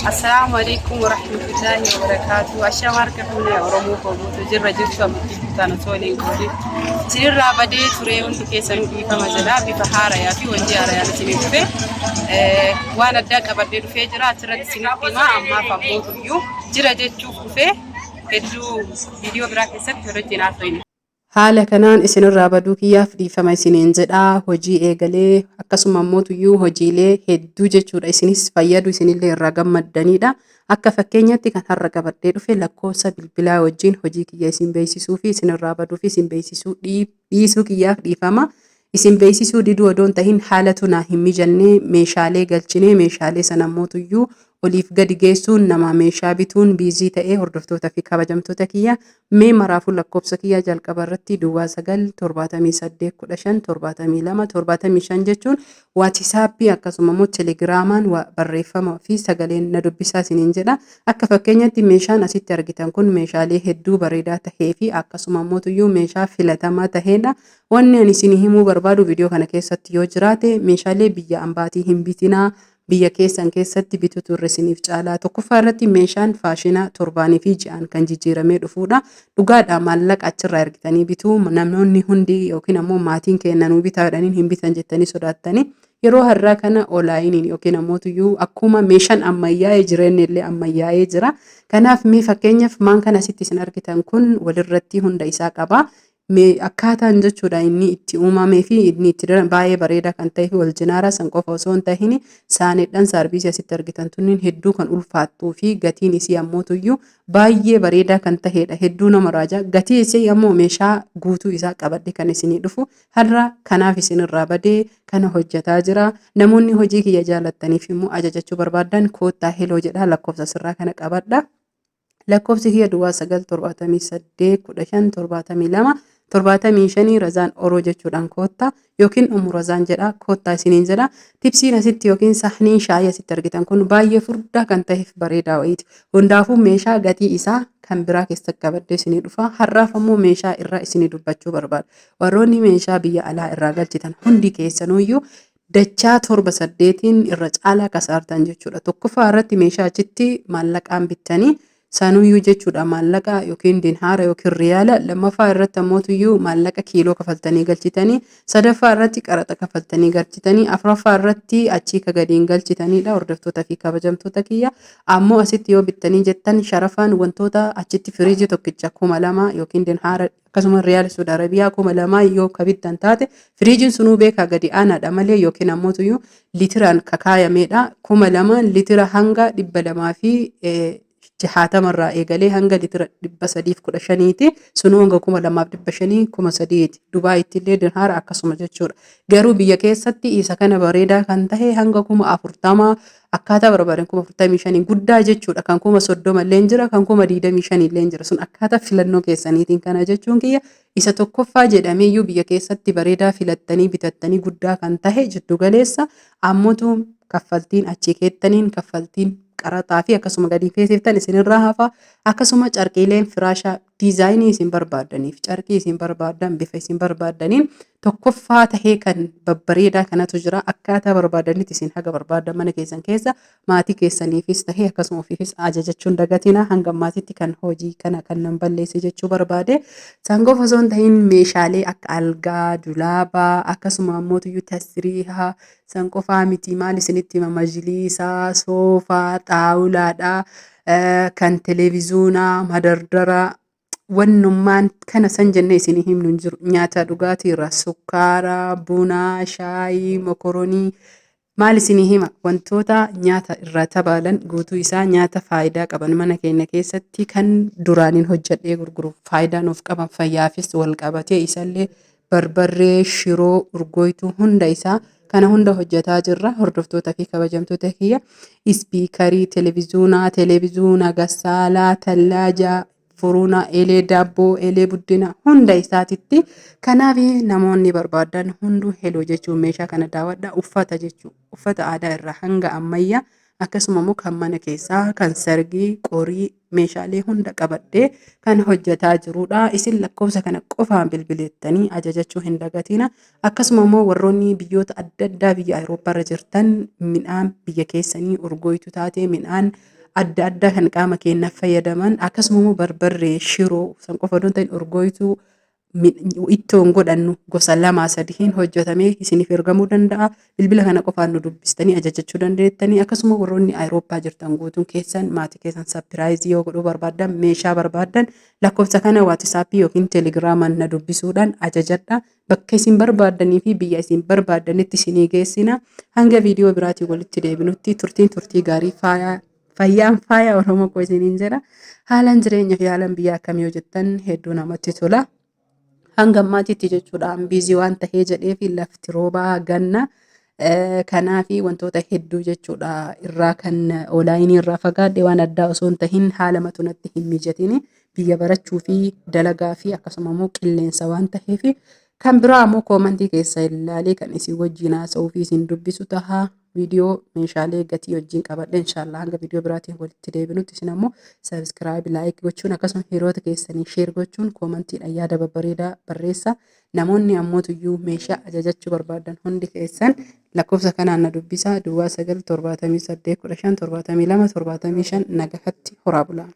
السلام عليكم ورحمة الله وبركاته. أشياء كنا أورمو كوبوتو جرى جرسوا بتيجي سولين كودي. سنين رابدي تريون تكيسن بيفما جدا بفهارة يا في وجيارة يا سنين في. وأنا داك أبدي في جرا ترى سنين بما أما فموتو يو جرى جتشوف في كدو فيديو براك سبت رجينا فين. Haala kanaan isinirraa baduu kiyyaaf dhiifama isiniin jedhaa. Hojii eegalee akkasuma immoo hojiilee hedduu jechuudha isinis fayyadu isinillee irraa gammaddanidha. Akka fakkeenyatti kan har'a qabadhee dhufe lakkoofsa bilbilaa wajjin hojii kiyya isin beeksisuu fi isinirraa baduu fi isin beeksisuu dhiisuu kiyyaaf dhiifama. Isin beeksisuu diduu odoon tahin haalatu naa hin mijannee meeshaalee galchinee meeshaalee sana mootuyyuu oliif gadi geessuun nama meeshaa bituun biizii ta'ee hordoftoota fi kabajamtoota kiyya mee maraafuu lakkoofsa kiyya jalqaba irratti duwwaa 978157275 jechuun waatisaappii akkasuma immoo teelegiraamaan barreeffama fi sagaleen na dubbisaa isiniin jedha. Akka fakkeenyatti meeshaan asitti argitan kun meeshaalee hedduu bareedaa tahee fi akkasuma immoo meeshaa filatamaa taheedha. Wanni ani isinii himuu barbaadu viidiyoo kana keessatti yoo jiraate meeshaalee biyya ambaatii hin bitinaa. Biyya keessan keessatti bitutu irra isiniif caalaa. Tokkoffaa irratti meeshaan faashina torbaanii fi ji'aan kan jijjiiramee dhufuudha. Dhugaadha maallaqa achirraa ergitanii bituu namoonni hundi yookiin ammoo maatiin kennanuu bitaadhaniin hin bitan jettanii sodaattanii yeroo har'aa kana onlaayiniin yookiin ammoo akkuma meeshaan ammayyaa'ee jireenya illee ammayyaa'ee jira. Kanaaf mee fakkeenyaaf maan kan asitti isin argitan kun walirratti hunda isaa qaba. Akkaataan jechuudha inni itti uumamee fi inni itti baay'ee bareedaa kan ta'e fi wal jinaara san qofa osoo hin tahin saanidhaan saarbiisii asitti argitan tunniin hedduu kan ulfaattuu fi gatiin isii ammoo baay'ee bareedaa kan ta'edha. Hedduu nama raaja gatii isii ammoo meeshaa guutuu isaa qabadhe kan isinii dhufu har'a kanaaf isinirraa badee kana hojjetaa jira. Namoonni hojii kiyya jaallattaniif immoo ajajachuu barbaadan koottaa heloo jedha lakkoofsa sirraa kana qabadha. Lakkoofsi kiyya duwwaa 9781572 75 razaan oroo jechuudhaan koottaa yookiin razaan jedha koottaa isiniin jedha. Tipsiin asitti yookiin sahniin shaayii asitti argitan kun baay'ee furdaa kan ta'eef bareedaa wayiiti. Hundaafuu meeshaa gatii isaa kan biraa keessatti qabadhee isinii dhufa. Har'aaf ammoo meeshaa irraa isinii dubbachuu barbaada. Warroonni meeshaa biyya alaa irraa galchitan hundi keessanuyyuu dachaa 7-8 irra caalaa kasaartan jechuudha. Tokkoffaa irratti meeshaa achitti maallaqaan bittanii sanuyyuu jechuudha maallaqa yookiin dinhaara yookiin riyaala. Lammaffaa irratti ammoo maallaqa kiiloo kafaltanii galchitanii. Sadaffaa irratti qaraxa kafaltanii galchitanii. Afuraffaa irratti achii kagadiin galchitanidha. Hordoftoota fi kabajamtoota kiyya ammoo asitti yoo bittanii jettan sharafaan wantoota achitti firiijii tokkicha 2000 yookiin dinhaara akkasuma riyaala Saudi Arabiyaa 2000 yoo kabittan taate firiijiin sunuu beekaa gadi aanaadha malee yookiin ammoo litiraan kakaayameedha. 2000 litira hanga 200 fi 60 irraa eegalee hanga litira 315ti. Sunuu hanga 2500 3,000 Dubaayitti illee dinhaara akkasuma jechuudha. Garuu biyya keessatti isa kana bareedaa kan tahe hanga 40,000 akkaataa barbaadan 45,000 guddaa jechuudha. Kan 30,000 illee jira kan 25,000 illee jira. Sun akkaataa filannoo keessaniitiin kana jechuun kiyya isa tokkoffaa jedhameeyyuu biyya keessatti bareedaa filattanii bitattanii guddaa kan tahe jiddu galeessa ammoo kaffaltiin achii keettaniin kaffaltiin qaraxaa fi akkasuma gadi feesiftan isinirraa hafa. Akkasuma carqiileen firaashaa diizaayinii isin barbaadaniif carqii isin barbaadan bifa isin barbaadaniin tokkoffaa tahee kan babbareedaa kanatu jira. Akkaataa barbaadanitti isin haga barbaadan mana keessan keessa maatii keessaniifis tahee akkasuma ofiifis ajajachuun dagatina. Hanga maatiitti kan hojii kana kan nan balleesse jechuu barbaade. Sangof osoo hin tahin meeshaalee akka algaa, dulaabaa akkasuma ammoo tasriihaa san qofaa miti maal isinitti hima majliisaa, soofaa, xaawulaadhaa, kan televiziyoonaa, madardaraa wannummaan kana san jennee isinii himnu hin jiru. Nyaata dhugaatii irraa sukkaara, buna, shaayii, mokoronii maal isinii hima wantoota nyaata irraa tabaalan guutuu isaa nyaata faayidaa qaban mana keenya keessatti kan duraaniin hojjedhee gurguruuf faayidaa nuuf qaban fayyaafis wal qabatee isallee barbarree, shiroo, urgooftuu hunda isaa kana hunda hojjetaa jirra. Hordoftoota fi kabajamtoota kiyya ispiikarii televiziyoonaa, gassaalaa, tallaajaa, furuna, elee daabboo, elee buddina hunda isaatitti. Kanaaf namoonni barbaadan hunduu heloo jechuun meeshaa kana daawwadha. Uffata jechuun uffata aadaa irraa hanga ammayyaa akkasuma immoo kan mana keessaa kan sargii qorii meeshaalee hunda qabadhee kan hojjetaa jirudha. Isin lakkoofsa kana qofaan bilbileettanii ajajachuu hin dagatina. Akkasuma immoo warroonni biyyoota adda addaa biyya Awurooppaa irra jirtan midhaan biyya keessanii urgooftuu taate midhaan adda addaa kan qaama keenyaaf fayyadan akkasumas barbarree, shiroo san qofa osoo hin ta'in urgooyituu ittoon godhannu gosa 2-3 hojjetamee isiniif ergamuu danda'a. Bilbila kana qofaan nu dubbistanii ajajachuu dandeettanii akkasuma warroonni Awurooppaa jirtan guutuun keessan maatii keessan sapiraayizii yoo godhuu barbaaddan meeshaa barbaaddan lakkoofsa kana waatisaappii yookiin teelegiraamaan na dubbisuudhaan ajajadha. Bakka isin barbaaddanii fi biyya isin barbaaddanitti isinii geessina. Hanga viidiyoo biraatiin walitti deebinutti turtii gaarii fayyaan faaya Oromoo koo isiniin jedha. Haalaan jireenya fi haalaan biyya akkamii yoo jettan hedduu namatti tola. Hanga ammaatitti jechuudha biizii waan tahee jedhee fi lafti roobaa ganna kanaafi wantoota hedduu jechuudha irraa kan oonlaayinii irraa fagaadhe waan addaa osoo hin tahin haala matunatti hin mijatiin biyya barachuu fi dalagaa fi akkasuma immoo qilleensa waan taheef kan biraa immoo koomantii keessa ilaalee kan isin wajjin haasa'uu fi isin dubbisu taha. Viidiyoo meeshaalee gatii wajjin qabadhe inshallah hanga viidiyoo biraatiin walitti deebinutti isin ammoo sabiskiraayib laayik gochuun akkasuma hiriyoota keessanii sheer gochuun koomantiidhaan yaada babbareedaa barreessa. Namoonni ammootuyyuu meeshaa ajajachuu barbaadan hundi keessan lakkoofsa kanaan na dubbisa. Duwwaa 978 15 72 75 nagahatti horaa bulaa.